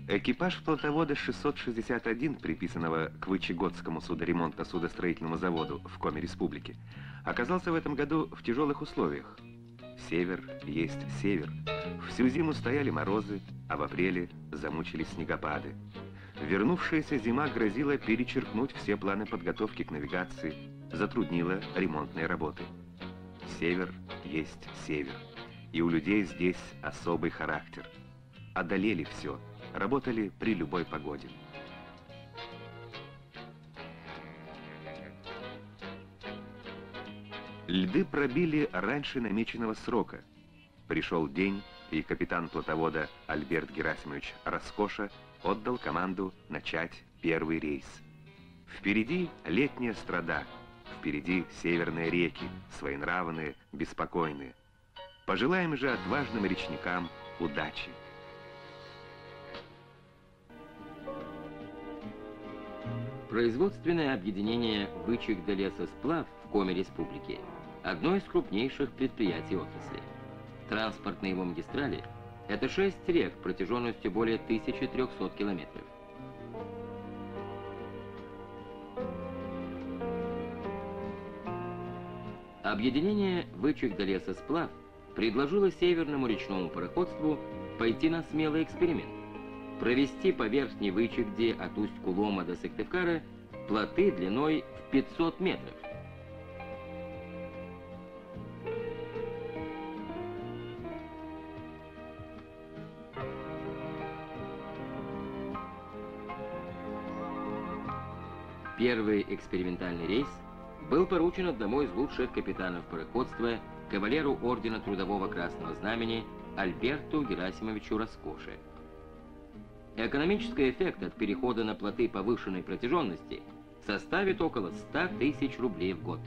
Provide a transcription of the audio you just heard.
Экипаж плотовода 661, приписанного к Вычегодскому судоремонтно-судостроительному заводу в Коми Республике, оказался в этом году в тяжелых условиях. Север есть север. Всю зиму стояли морозы, а в апреле замучились снегопады. Вернувшаяся зима грозила перечеркнуть все планы подготовки к навигации, затруднила ремонтные работы. Север есть север. И у людей здесь особый характер. Одолели все, работали при любой погоде. Льды пробили раньше намеченного срока. Пришел день, и капитан плотовода Альберт Герасимович Раскоша отдал команду начать первый рейс. Впереди летняя страда, впереди северные реки, своенравные, беспокойные. Пожелаем же отважным речникам удачи. Производственное объединение «Вычегда-Лесосплав» в Коми Республике – одно из крупнейших предприятий отрасли. Транспортные его магистрали – это 6 рек протяженностью более 1300 километров. Объединение «Вычегда-Лесосплав» предложило Северному речному пароходству пойти на смелый эксперимент – провести по Верхней Вычегде от Усть-Кулома до Сыктывкара плоты длиной в 500 метров. Первый экспериментальный рейс был поручен одному из лучших капитанов пароходства, кавалеру Ордена Трудового Красного Знамени Альберту Герасимовичу Раскоше. Экономический эффект от перехода на плоты повышенной протяженности составит около 100 000 рублей в год.